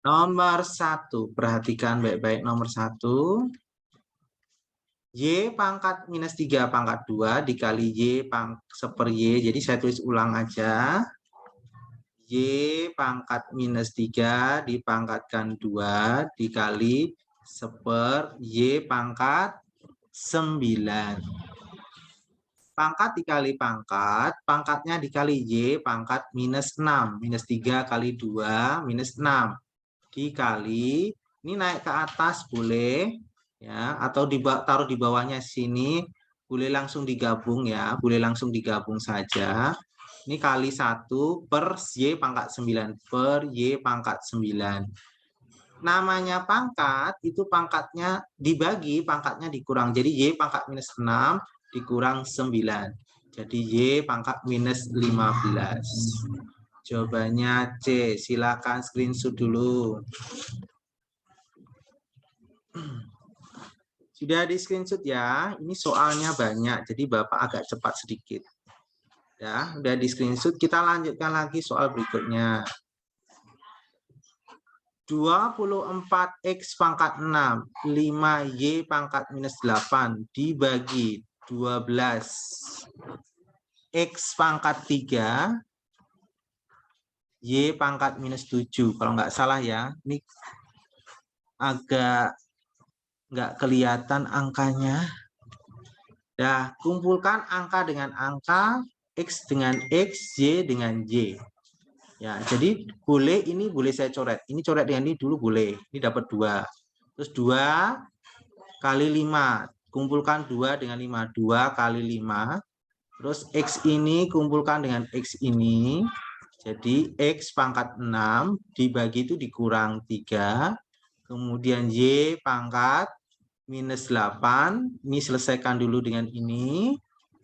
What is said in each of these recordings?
Nomor 1, perhatikan baik-baik nomor 1. Y pangkat minus 3 pangkat 2 dikali Y seper Y. Jadi saya tulis ulang aja. Y pangkat minus 3 dipangkatkan 2 dikali seper Y pangkat 9. Pangkat dikali pangkat, pangkatnya dikali Y pangkat minus 6. Minus 3 kali 2 minus 6. Dikali, ini naik ke atas boleh, ya, atau taruh di bawahnya sini, boleh langsung digabung ya, boleh langsung digabung saja. Ini kali 1 per Y pangkat 9 per Y pangkat 9. Namanya pangkat, itu pangkatnya dibagi, pangkatnya dikurang. Jadi Y pangkat minus 6 dikurang 9. Jadi Y pangkat minus 15. Jawabannya C. Silakan screenshot dulu. Sudah di screenshot ya. Ini soalnya banyak, jadi Bapak agak cepat sedikit. Ya, udah di screenshot. Kita lanjutkan lagi soal berikutnya. 24x pangkat 6, 5y pangkat minus 8 dibagi 12 x pangkat 3 Y pangkat minus 7. Kalau nggak salah ya, ini agak nggak kelihatan angkanya. Nah, kumpulkan angka dengan angka, X dengan X, Y dengan Y. Ya, jadi boleh ini boleh saya coret. Ini coret dengan ini dulu boleh. Ini dapat 2. Terus 2 kali 5. Kumpulkan 2 dengan 5. 2 kali 5. Terus X ini kumpulkan dengan X ini. Jadi X pangkat 6 dibagi itu dikurang 3. Kemudian Y pangkat minus 8. Ini selesaikan dulu dengan ini.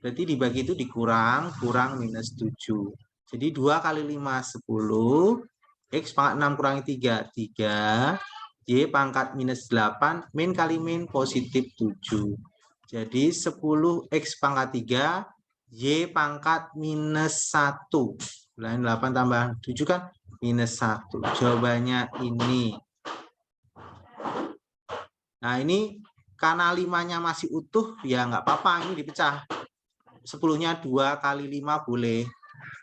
Berarti dibagi itu dikurang, kurang minus 7. Jadi 2 kali 5, 10. X pangkat 6 kurangi 3, 3. Y pangkat minus 8, min kali min positif 7. Jadi 10X pangkat 3, Y pangkat minus 1. 8 tambah 7 kan minus 1. Jawabannya ini. Nah ini karena 5-nya masih utuh ya nggak apa-apa, ini dipecah. 10-nya 2 kali 5 boleh.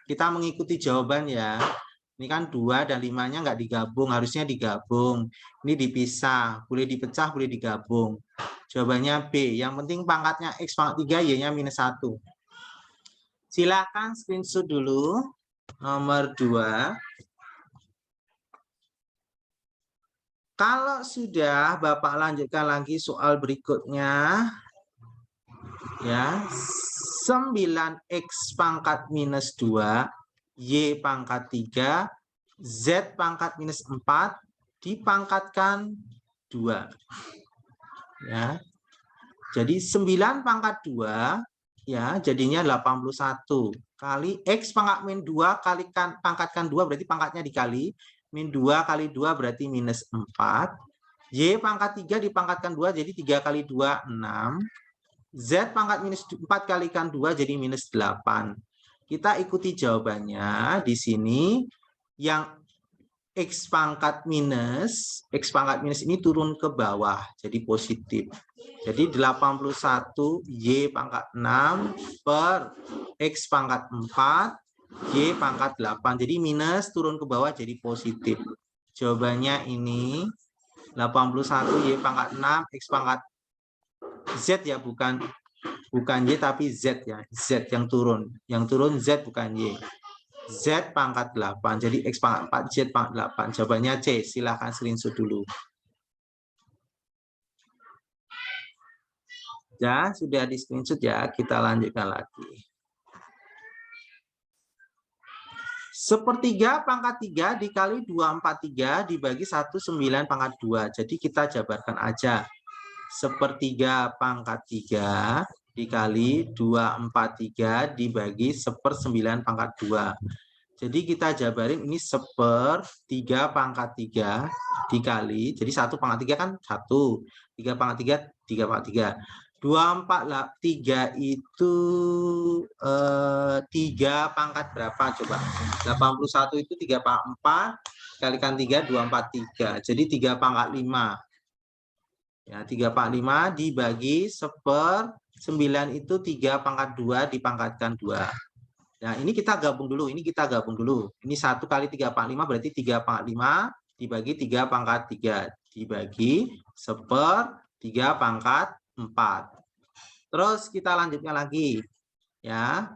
Kita mengikuti jawaban ya. Ini kan 2 dan 5-nya nggak digabung, harusnya digabung. Ini dipisah, boleh dipecah, boleh digabung. Jawabannya B. Yang penting pangkatnya X pangkat 3, Y-nya minus 1. Silakan screenshot dulu. Nomor 2. Kalau sudah, Bapak lanjutkan lagi soal berikutnya. Ya, 9X pangkat minus 2, Y pangkat 3, Z pangkat minus 4, dipangkatkan 2. Ya. Jadi 9 pangkat 2, ya, jadinya 81. Kali X pangkat min 2, kalikan pangkatkan 2, berarti pangkatnya dikali. Min 2 kali 2 berarti minus 4. Y pangkat 3 dipangkatkan 2, jadi 3 kali 2, 6. Z pangkat minus 4 kalikan 2 jadi minus 8. Kita ikuti jawabannya. Di sini yang X pangkat minus ini turun ke bawah jadi positif. Jadi 81 Y pangkat 6 per X pangkat 4 Y pangkat 8. Jadi minus turun ke bawah jadi positif. Jawabannya ini 81 Y pangkat 6 X pangkat Z ya, bukan Y tapi Z ya, Z yang turun Z bukan Y. Z pangkat 8, jadi X pangkat 4, Z pangkat 8. Jawabannya C. Silahkan screenshot dulu. Ya, sudah di screenshot ya, kita lanjutkan lagi. Sepertiga pangkat 3 dikali 2/43 dibagi 1/9 pangkat 2. Jadi kita jabarkan aja. Sepertiga pangkat 3 dikali 2/43 dibagi 1/9 pangkat 2. Jadi kita jabarin ini 1/3 pangkat 3 dikali, jadi 1 pangkat 3 kan 1, 3 pangkat 3, 3 pangkat 3. 243 itu 3 pangkat berapa coba? 81 itu 3 pangkat 4 kalikan 3 243. Jadi 3 pangkat 5. Ya, 3 pangkat 5 dibagi 1/9 itu 3 pangkat 2 dipangkatkan 2. Nah, ini kita gabung dulu. Ini 1 kali 3 pangkat 5 berarti 3 pangkat 5 dibagi 3 pangkat 3 dibagi 1/3 pangkat 4. Terus kita lanjutkan lagi. Ya.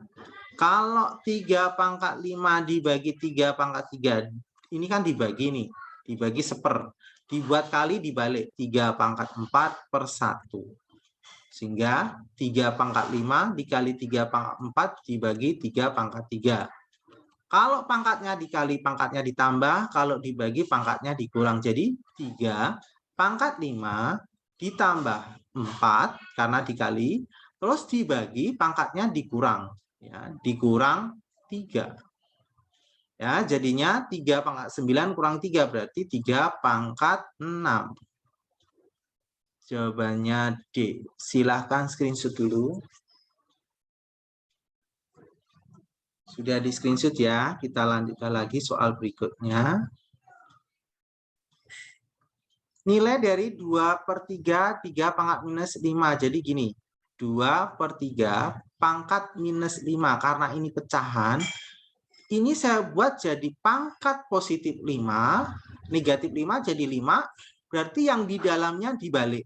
Kalau 3 pangkat 5 dibagi 3 pangkat 3, ini kan dibagi nih, dibagi 1/4. Dibuat kali dibalik 3 pangkat 4/1. Sehingga 3 pangkat 5 dikali 3 pangkat 4 dibagi 3 pangkat 3. Kalau pangkatnya dikali pangkatnya ditambah, kalau dibagi pangkatnya dikurang. Jadi 3 pangkat 5 ditambah 4 karena dikali, terus dibagi pangkatnya dikurang. Ya, dikurang 3. Ya, jadinya 3 pangkat 9 kurang 3 berarti 3 pangkat 6. Jawabannya D. Silahkan screenshot dulu. Sudah di screenshot ya. Kita lanjutkan lagi soal berikutnya. Nilai dari 2/3 3 pangkat minus 5. Jadi gini, 2/3 pangkat minus 5. Karena ini pecahan, ini saya buat jadi pangkat positif 5, negatif 5 jadi 5, berarti yang di dalamnya dibalik.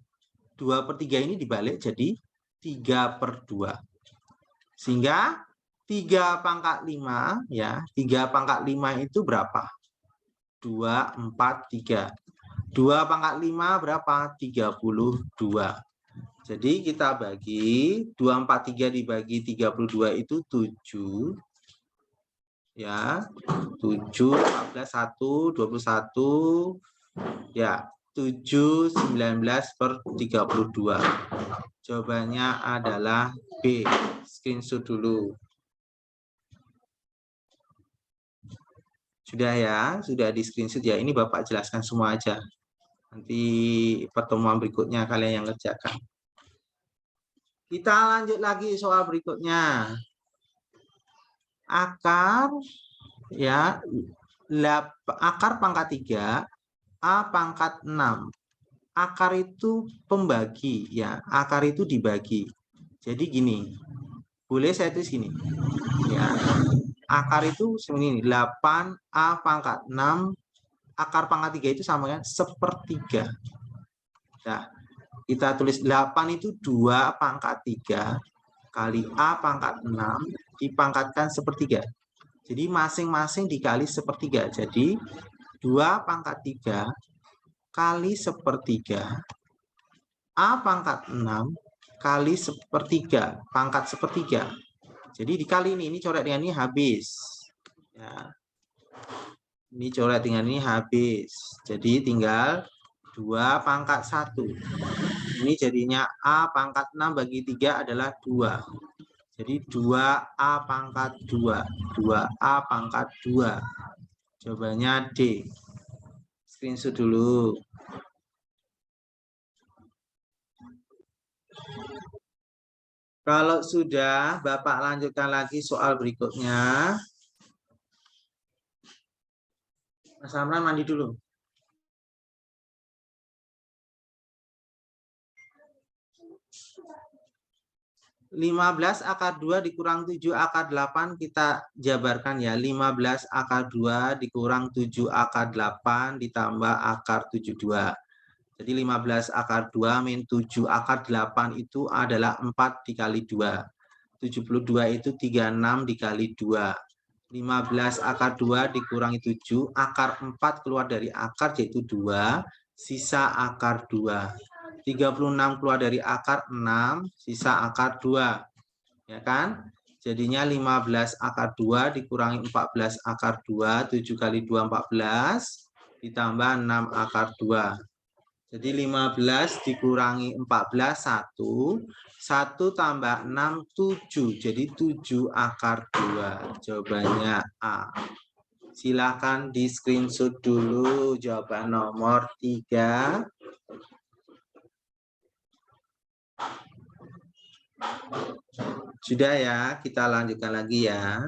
2/3 ini dibalik jadi 3/2. Sehingga 3 pangkat 5, ya, 3 pangkat 5 itu berapa? 2, 4, 3. 2 pangkat 5 berapa? 32. Jadi kita bagi 243 dibagi 32 itu 7. Ya, 7, 14, 1, 21. Ya, 7, 19/32. Jawabannya adalah B. Screenshot dulu. Sudah ya, sudah di screenshot ya. Ini Bapak jelaskan semua aja. Nanti pertemuan berikutnya kalian yang kerjakan. Kita lanjut lagi soal berikutnya. Akar ya, akar pangkat 3 A pangkat 6. Akar itu pembagi ya, akar itu dibagi. Jadi gini, boleh saya tulis gini ya, akar itu seperti ini, 8A pangkat 6, akar pangkat 3 itu sama dengan 1/3. Nah, kita tulis 8 itu 2 pangkat 3 kali A pangkat 6 dipangkatkan 1/3. Jadi masing-masing dikali 1/3. Jadi 2 pangkat 3 kali 1/3 A pangkat 6 kali 1/3 pangkat 1/3. Jadi dikali ini coret dengan ini habis. Ya. Ini coret dengan ini habis. Jadi tinggal 2 pangkat 1. Ini jadinya A pangkat 6 bagi 3 adalah 2. Jadi 2A pangkat 2. 2A pangkat 2. Jawabannya D. Screenshot dulu. Kalau sudah, Bapak lanjutkan lagi soal berikutnya. Mas Amran mandi dulu. 15 akar 2 dikurang 7 akar 8 kita jabarkan ya. 15 akar 2 dikurang 7 akar 8 ditambah akar 72. Jadi 15 akar 2 min 7 akar 8 itu adalah 4 dikali 2. 72 itu 36 dikali 2. 15 akar 2 dikurangi 7, akar 4 keluar dari akar yaitu 2, sisa akar 2. 36 keluar dari akar 6, sisa akar 2. Ya kan? Jadinya 15 akar 2 dikurangi 14 akar 2, 7 kali 2 14, ditambah 6 akar 2. Jadi 15 dikurangi 14, 1. 1 tambah 6, 7. Jadi 7 akar 2. Jawabannya A. Silakan di screenshot dulu jawaban nomor 3. Sudah ya, kita lanjutkan lagi ya.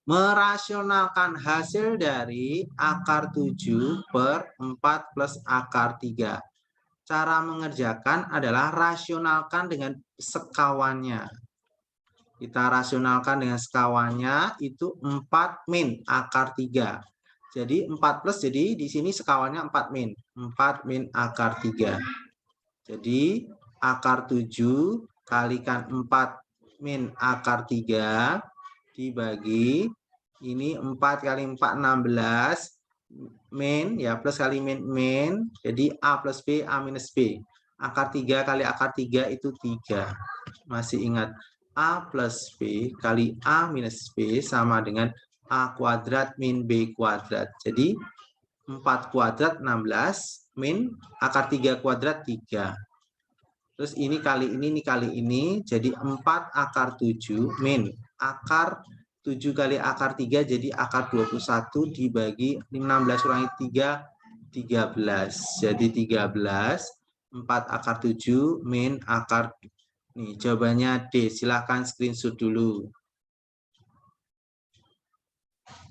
Merasionalkan hasil dari akar 7 per 4 plus akar 3. Cara mengerjakan adalah rasionalkan dengan sekawannya. Kita rasionalkan dengan sekawannya itu 4 min akar 3. Jadi 4 plus, jadi di sini sekawannya 4 min. 4 min akar 3. Jadi akar 7 kalikan 4 min akar 3 dibagi ini 4 kali 4 16 min ya, plus kali min jadi A plus B A minus B. Akar 3 kali akar 3 itu 3. Masih ingat A plus B kali A minus B sama dengan A kuadrat min B kuadrat. Jadi 4 kuadrat 16 min akar 3 kuadrat 3. Terus ini kali ini kali ini jadi 4 akar 7 min akar 7 kali akar 3 jadi akar 21 dibagi 16 kurangi 3 13. Jadi 13 4 akar 7 min akar. Nih jawabannya D. Silahkan screenshot dulu.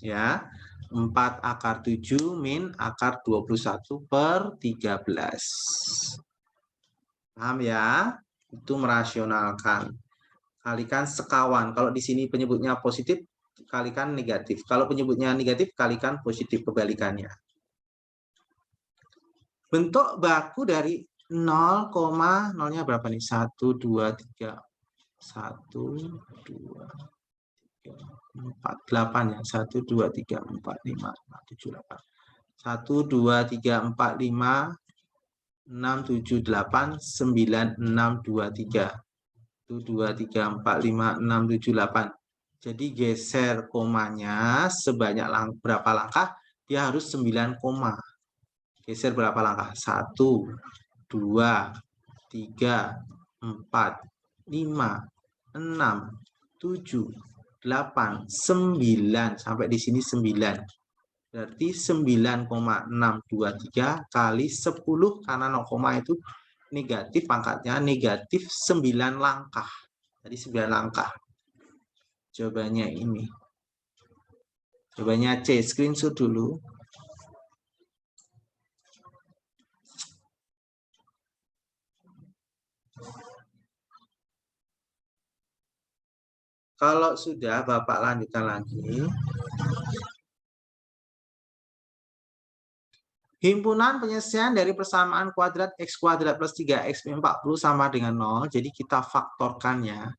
Ya. 4 akar 7 min akar 21 per 13. Paham ya? Itu merasionalkan. Kalikan sekawan. Kalau di sini penyebutnya positif, kalikan negatif. Kalau penyebutnya negatif, kalikan positif, kebalikannya. Bentuk baku dari 0, nolnya berapa nih? 1, 2, 3. 1, 2, 3, 4, 8 ya. 1, 2, 3, 4, 5, 7, 8. 1, 2, 3, 4, 5, 6, 7, 8, 9, 6, 2, 3. 1, 2, 3, 4, 5, 6, 7, 8. Jadi geser komanya sebanyak berapa langkah? Dia harus 9 koma. Geser berapa langkah? 1, 2, 3, 4, 5, 6, 7, 8, 9. Sampai di sini 9. Berarti 9,623 kali 10 karena 0, itu negatif, pangkatnya negatif 9 langkah. Jadi 9 langkah. Jawabannya ini. Jawabannya C. Screenshot dulu. Kalau sudah, Bapak lanjutkan lagi. Himpunan penyelesaian dari persamaan kuadrat X kuadrat plus 3X min 40 sama dengan 0. Jadi kita faktorkannya.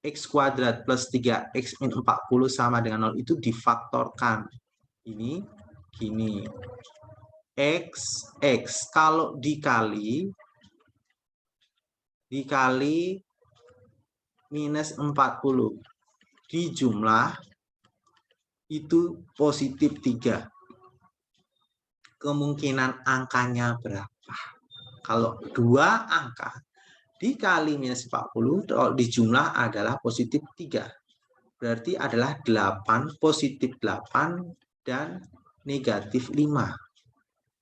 X kuadrat plus 3X min 40 sama dengan 0 itu difaktorkan. Ini gini. X kalau dikali minus 40 dijumlah itu positif 3. Kemungkinan angkanya berapa? Kalau 2 angka dikali minus 40, kalau dijumlah adalah positif 3. Berarti adalah 8, positif 8, dan negatif 5.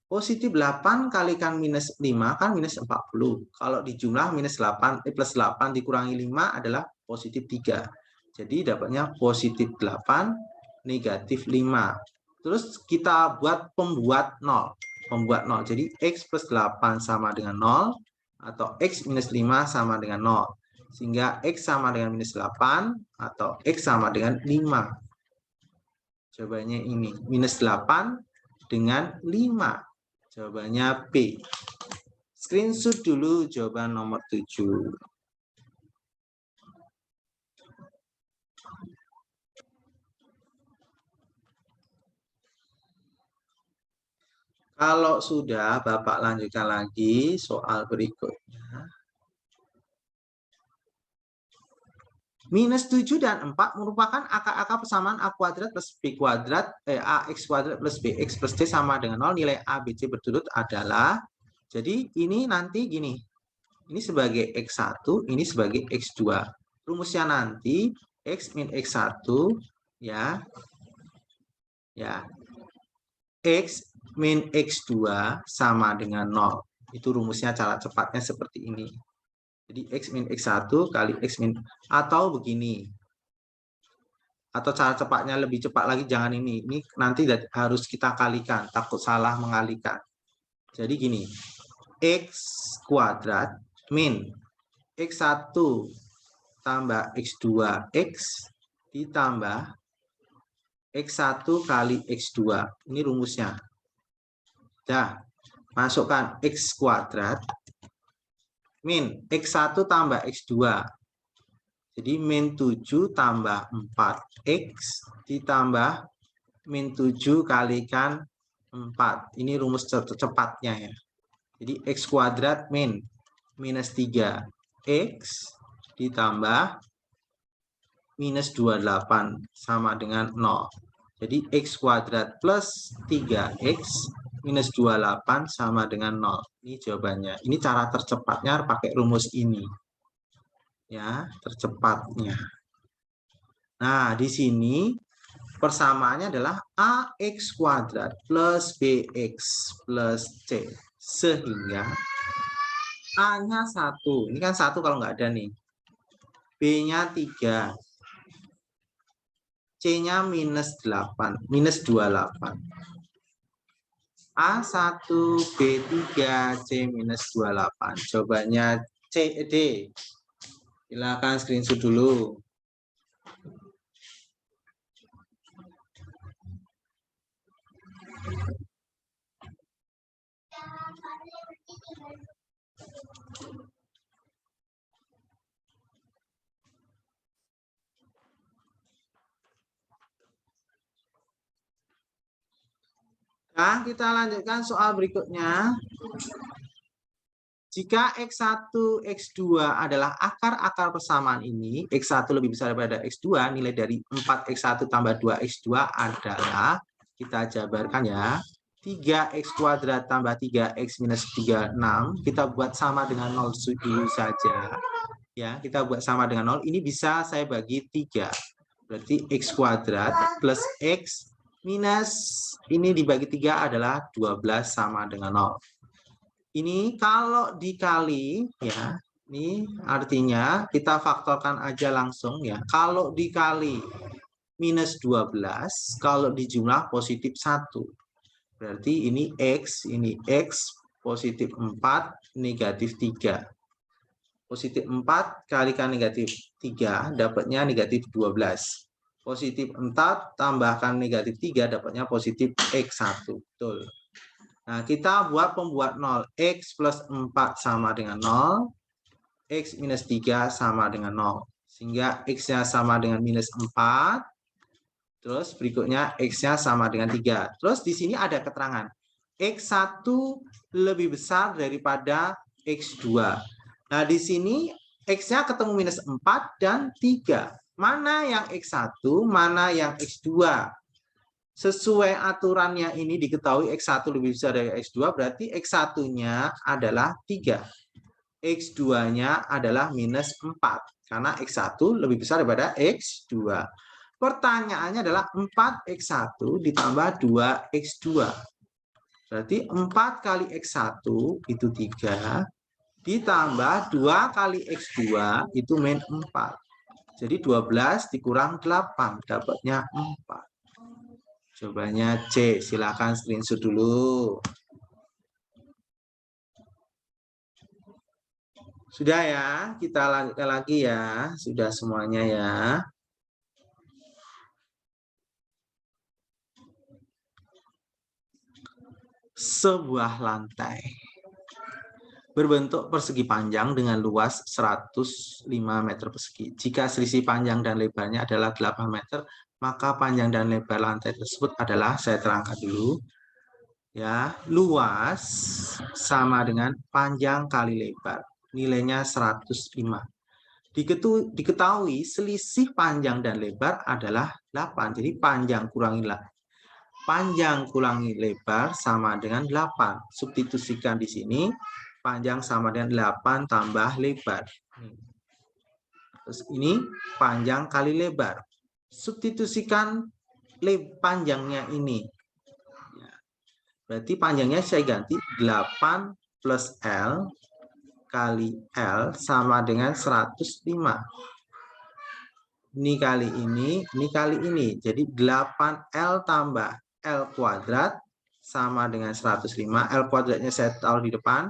Positif 8 kalikan minus 5 kan minus 40. Kalau dijumlah minus 8, plus 8 dikurangi 5 adalah positif 3. Jadi dapatnya positif 8, negatif 5. Terus kita buat pembuat 0. Pembuat 0. Jadi X plus 8 sama dengan 0. Atau X minus 5 sama dengan 0. Sehingga X sama dengan minus 8. Atau X sama dengan 5. Jawabannya ini. Minus 8 dengan 5. Jawabannya B. Screenshot dulu jawaban nomor 7. Kalau sudah, Bapak lanjutkan lagi soal berikutnya. Minus 7 dan 4 merupakan akar-akar persamaan A kuadrat plus B kuadrat, AX kuadrat plus BX plus C sama dengan 0. Nilai A, B, C berturut adalah, jadi ini nanti gini. Ini sebagai X1, ini sebagai X2. Rumusnya nanti X min X1, ya. X min X2 sama dengan 0. Itu rumusnya, cara cepatnya seperti ini. Jadi X min X1 kali X min, atau begini. Atau cara cepatnya lebih cepat lagi, jangan ini. Ini nanti harus kita kalikan, takut salah mengalihkan. Jadi gini, X kuadrat min X1 tambah X2 X ditambah X1 kali X2. Ini rumusnya. Dah, masukkan X kuadrat min X1 tambah X2. Jadi min 7 tambah 4X ditambah min 7 kalikan 4. Ini rumus cepatnya ya. Jadi X kuadrat min minus 3X ditambah minus 28 sama dengan 0. Jadi X kuadrat plus 3X minus 28 sama dengan 0. Ini jawabannya. Ini cara tercepatnya pakai rumus ini. Ya, tercepatnya. Nah, di sini persamaannya adalah AX kuadrat plus BX plus C. Sehingga A-nya 1. Ini kan 1 kalau nggak ada nih. B-nya 3. C-nya minus 8. Minus 28. A1, B3, C minus 28. Jawabannya C, D. Silakan screenshot dulu. Nah, kita lanjutkan soal berikutnya. Jika X1, X2 adalah akar-akar persamaan ini, X1 lebih besar daripada X2, nilai dari 4X1 tambah 2X2 adalah, kita jabarkan ya, 3X kuadrat tambah 3X minus 3, 6. Kita buat sama dengan 0 dulu saja. Ya, kita buat sama dengan 0. Ini bisa saya bagi 3. Berarti X kuadrat plus X minus, ini dibagi 3 adalah 12 sama dengan 0. Ini kalau dikali ya, ini artinya kita faktorkan aja langsung ya. Kalau dikali minus 12, kalau dijumlah positif 1. Berarti ini X positif 4, negatif 3. Positif 4 kalikan negatif 3, dapatnya negatif 12. Positif 4 tambahkan negatif 3, dapatnya positif X1. Betul. Nah, kita buat pembuat 0. X plus 4 sama dengan 0. X minus 3 sama dengan 0. Sehingga X-nya sama dengan minus 4. Terus berikutnya X-nya sama dengan 3. Terus di sini ada keterangan. X1 lebih besar daripada X2. Nah, di sini X-nya ketemu minus 4 dan 3. Mana yang X1, mana yang X2? Sesuai aturannya ini diketahui X1 lebih besar dari X2, berarti X1-nya adalah 3. X2-nya adalah minus 4. Karena X1 lebih besar daripada X2. Pertanyaannya adalah 4X1 ditambah 2X2. Berarti 4 kali X1 itu 3. Ditambah 2 kali X2 itu min 4. Jadi 12 dikurang 8. Dapatnya 4. Jawabannya C. Silakan screenshot dulu. Sudah ya, kita lanjutkan lagi ya. Sudah semuanya ya. Sebuah lantai berbentuk persegi panjang dengan luas 105 meter persegi. Jika selisih panjang dan lebarnya adalah 8 meter, maka panjang dan lebar lantai tersebut adalah, saya terangkan dulu ya, luas sama dengan panjang kali lebar, nilainya 105. Diketahui selisih panjang dan lebar adalah 8, jadi panjang kurangi lebar sama dengan 8. Substitusikan di sini, panjang sama dengan 8 tambah lebar. Terus ini panjang kali lebar. Substitusikan panjangnya ini. Berarti panjangnya saya ganti 8 plus L kali L sama dengan 105. Ini kali ini kali ini. Jadi 8L tambah L kuadrat sama dengan 105. L kuadratnya saya taruh di depan.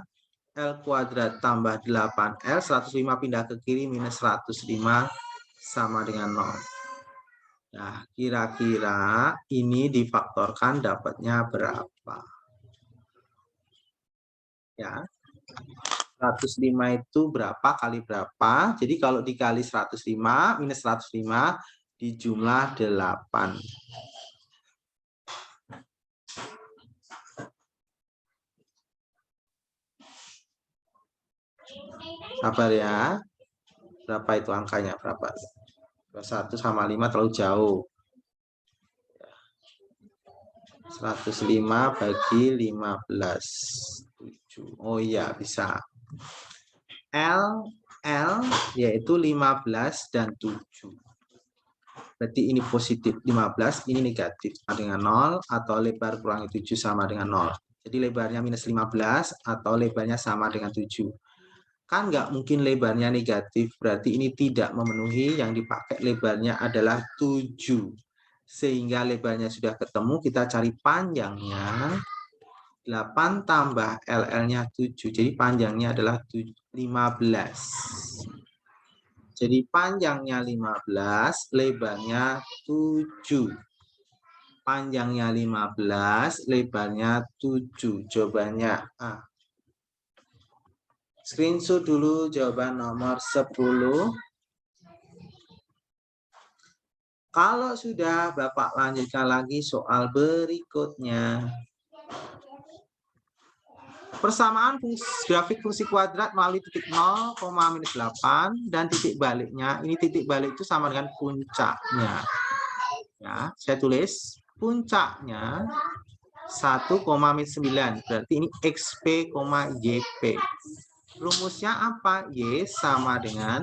L kuadrat tambah 8L, 105 pindah ke kiri, minus 105 sama dengan 0. Nah, kira-kira ini difaktorkan dapatnya berapa? Ya. 105 itu berapa kali berapa? Jadi kalau dikali 105 minus 105 di jumlah 8. Sabar ya. Berapa itu angkanya? Berapa? 1 sama 5 terlalu jauh. 105 bagi 15. 7. Oh iya, bisa. L yaitu 15 dan 7. Berarti ini positif 15, ini negatif dengan 0, atau lebar kurangi 7 sama dengan 0. Jadi lebarnya minus 15 atau lebarnya sama dengan 7. Kan nggak mungkin lebarnya negatif, berarti ini tidak memenuhi, yang dipakai lebarnya adalah 7. Sehingga lebarnya sudah ketemu, kita cari panjangnya. 8 tambah LL-nya 7, jadi panjangnya adalah 15. Jadi panjangnya 15, lebarnya 7. Panjangnya 15, lebarnya 7. Jawabannya A. Screenshot dulu jawaban nomor 10. Kalau sudah, Bapak lanjutkan lagi soal berikutnya. Persamaan grafik fungsi kuadrat melalui titik 0, minus 8 dan titik baliknya. Ini titik balik itu sama dengan puncaknya. Ya, saya tulis puncaknya 1, minus 9. Berarti ini XP, YP. Rumusnya apa? Y sama dengan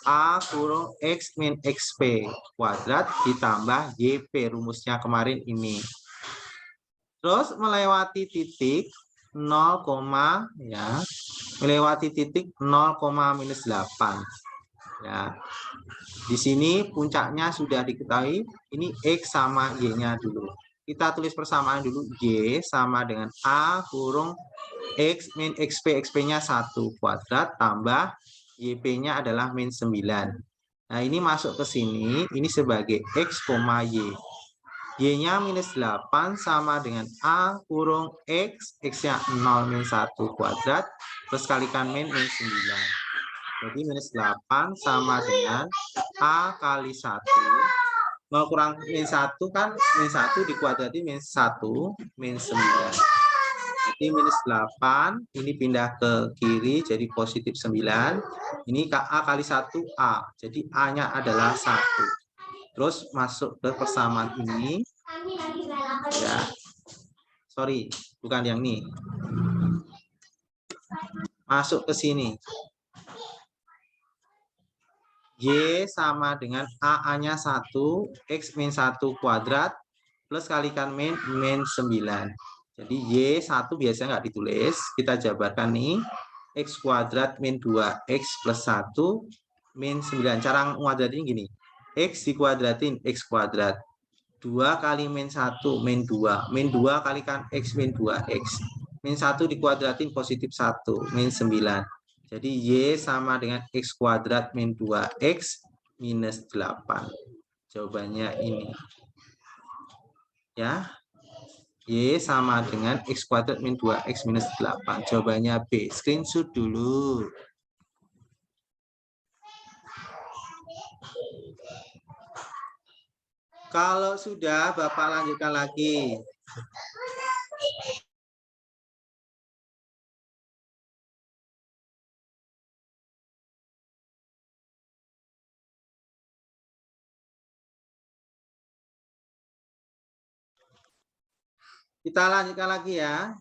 A kurung X min XP kuadrat ditambah YP. Rumusnya kemarin ini. Terus melewati titik 0, ya. Melewati titik 0, minus 8. Ya. Di sini puncaknya sudah diketahui, ini X sama Y-nya dulu. Kita tulis persamaan dulu, Y sama dengan A kurung X min XP, XP-nya 1 kuadrat tambah YP-nya adalah min 9. Nah, ini masuk ke sini, ini sebagai X, Y. Y-nya minus 8 sama dengan A kurung X, X-nya 0 min 1 kuadrat, terus kalikan min 9. Jadi minus 8 sama dengan A kali 1. 0 kurang min 1 kan, min 1 dikuadrati min 1, min 9. Jadi minus 8, ini pindah ke kiri, jadi positif 9. Ini A kali 1, A. Jadi A-nya adalah 1. Terus masuk ke persamaan ini. Ya. Sorry, bukan yang ini. Masuk ke sini. Y sama dengan AA-nya 1, X min 1 kuadrat, plus kalikan min 9. Jadi Y1 biasanya nggak ditulis. Kita jabarkan nih. X kuadrat min 2X plus 1 min 9. Cara menguadratin gini. X dikuadratin X kuadrat. 2 kali min 1 min 2. Min 2 kalikan X min 2X. Min 1 dikuadratin positif 1 min 9. Jadi Y sama dengan X kuadrat min 2X minus 8. Jawabannya ini. Ya. Y sama dengan X kuadrat min 2X minus 8. Jawabannya B. Screenshot dulu. Kalau sudah, Bapak lanjutkan lagi. Kita lanjutkan lagi ya.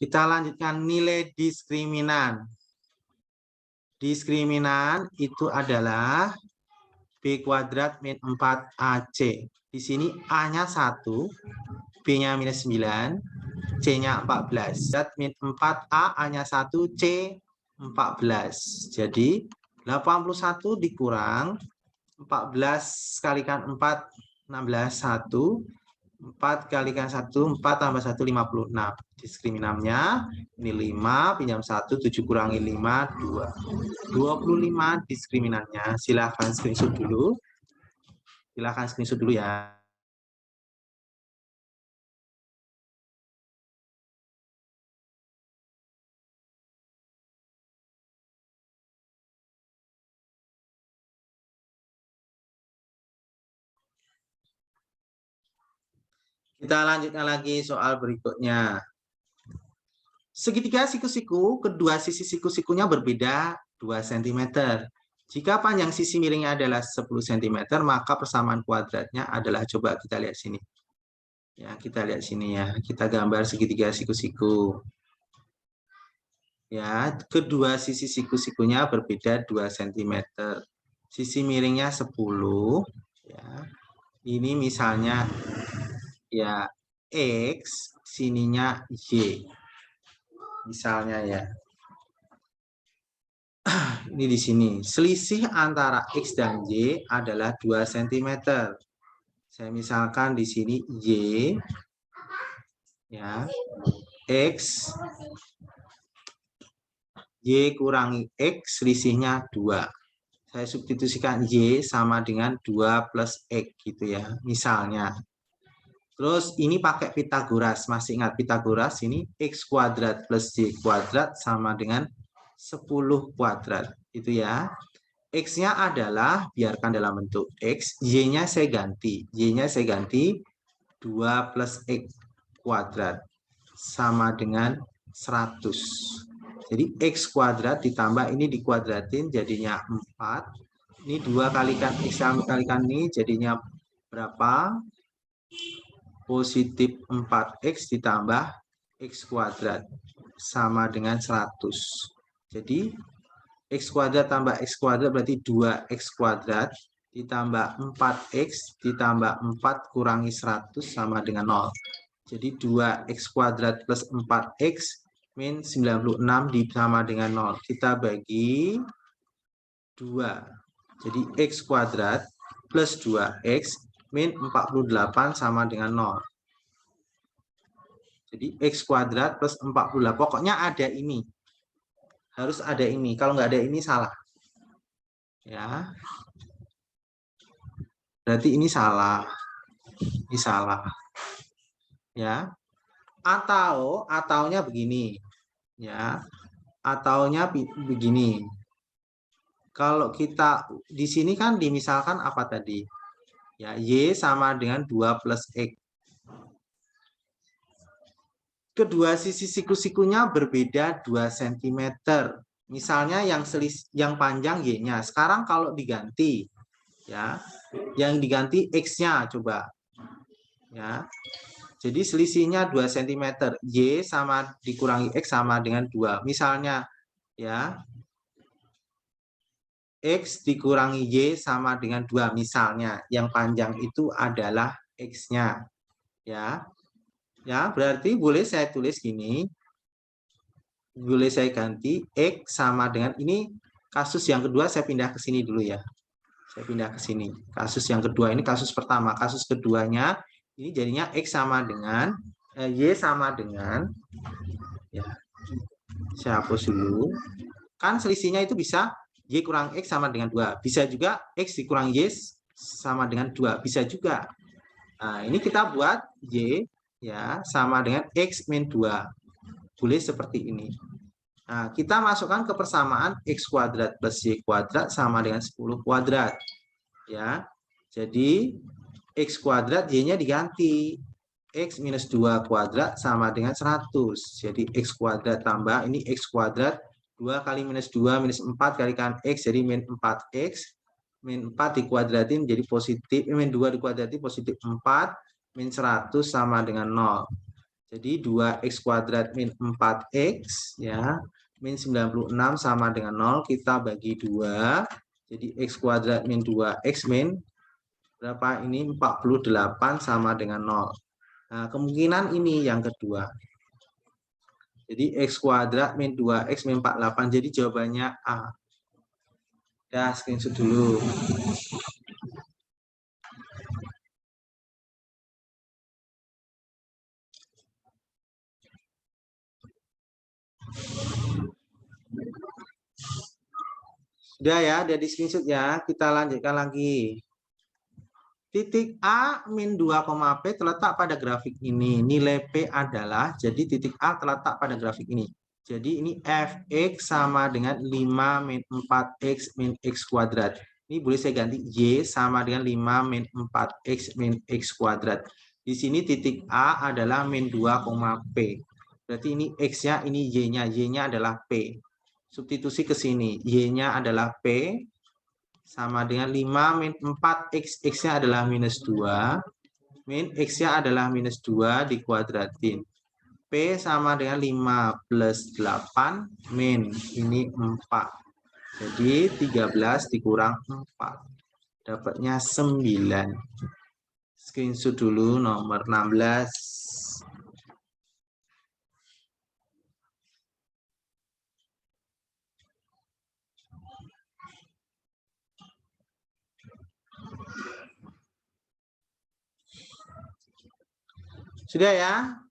Kita lanjutkan nilai diskriminan. Diskriminan itu adalah B kuadrat min 4AC. Di sini A-nya 1, B-nya minus 9, C-nya 14. Min 4A, A-nya 1, C 14. Jadi 81 dikurang 14 kalikan 4, 16, 1. 4 kalikan 1, 4 tambah 1, 56. Diskriminannya ini 5, pinjam 1, 7 kurangi 5, 2. 25 diskriminannya. Silahkan screenshot dulu. Silahkan screenshot dulu ya. Kita lanjutkan lagi soal berikutnya. Segitiga siku-siku, kedua sisi siku-sikunya berbeda 2 cm. Jika panjang sisi miringnya adalah 10 cm, maka persamaan kuadratnya adalah, coba kita lihat sini. Ya, kita lihat sini ya. Kita gambar segitiga siku-siku. Ya, kedua sisi siku-sikunya berbeda 2 cm. Sisi miringnya 10, ya. Ini misalnya ya X, sininya Y. Misalnya ya. Ini di sini. Selisih antara X dan Y adalah 2 cm. Saya misalkan di sini Y, ya, X, Y kurangi X, selisihnya 2. Saya substitusikan Y sama dengan 2 plus X gitu ya, misalnya. Terus ini pakai Pitagoras, masih ingat Pitagoras, ini X kuadrat plus Y kuadrat sama dengan 10 kuadrat, itu ya. X-nya adalah, biarkan dalam bentuk X, Y-nya saya ganti. Y-nya saya ganti 2 plus X kuadrat sama dengan 100. Jadi X kuadrat ditambah ini dikuadratin jadinya 4. Ini 2 kalikan X kalikan ini jadinya berapa? Positif 4X ditambah X kuadrat sama dengan 100. Jadi X kuadrat tambah X kuadrat berarti 2X kuadrat ditambah 4X ditambah 4 kurangi 100 sama dengan 0. Jadi 2X kuadrat plus 4X min 96 sama dengan 0. Kita bagi 2. Jadi X kuadrat plus 2X min 48 sama dengan 0. Jadi X kuadrat plus 48. Pokoknya ada ini. Harus ada ini. Kalau nggak ada ini salah. Ya. Berarti ini salah. Ini salah. Ya. Ataunya begini. Ya. Ataunya begini. Kalau kita di sini kan dimisalkan apa tadi? Ya, Y sama dengan 2 plus X. Kedua sisi siku-sikunya berbeda 2 cm. Misalnya yang panjang Y-nya. Sekarang kalau diganti, ya, yang diganti X-nya coba. Ya. Jadi selisihnya 2 cm. Y sama dikurangi X sama dengan 2. Misalnya, ya, X dikurangi Y sama dengan 2. Misalnya, yang panjang itu adalah X-nya. Ya. Ya, berarti boleh saya tulis gini. Boleh saya ganti X sama dengan ini. Kasus yang kedua saya pindah ke sini dulu ya. Saya pindah ke sini. Kasus yang kedua ini kasus pertama. Kasus keduanya ini jadinya X sama dengan Y sama dengan, ya, saya hapus dulu. Kan selisihnya itu bisa Y kurang X sama dengan 2. Bisa juga X dikurang Y sama dengan 2. Bisa juga. Nah, ini kita buat Y, ya, sama dengan X min 2. Boleh seperti ini. Nah, kita masukkan ke persamaan X kuadrat plus Y kuadrat sama dengan 10 kuadrat. Ya. Jadi X kuadrat Y-nya diganti X minus 2 kuadrat sama dengan 100. Jadi X kuadrat tambah, ini X kuadrat, 2 kali minus 2, minus 4 kalikan X, jadi min 4X. Min 4 dikuadratin jadi positif, min 2 dikuadratin positif 4, min 100 sama dengan 0. Jadi 2X kuadrat min 4X, ya, min 96 sama dengan 0, kita bagi 2. Jadi X kuadrat min 2X min berapa ini? 48 sama dengan 0. Nah, kemungkinan ini yang kedua. Jadi X kuadrat min 2X min 48. Jadi jawabannya A. Ya, screenshot dulu. Sudah ya, udah di screenshot ya. Kita lanjutkan lagi. Titik A min 2, P terletak pada grafik ini. Nilai P adalah, jadi titik A terletak pada grafik ini. Jadi ini Fx sama dengan 5 min 4X min X kuadrat. Ini boleh saya ganti Y sama dengan 5 min 4X min X kuadrat. Di sini titik A adalah min 2, P. Berarti ini X-nya, ini Y-nya. Y-nya adalah P. Substitusi ke sini. Y-nya adalah P. Sama dengan 5 min 4X. X-nya adalah minus 2. Min X-nya adalah minus 2 dikuadratin. P sama dengan 5 plus 8 min ini 4. Jadi 13 dikurang 4. Dapatnya 9. Screenshot dulu nomor 16. Sudah ya?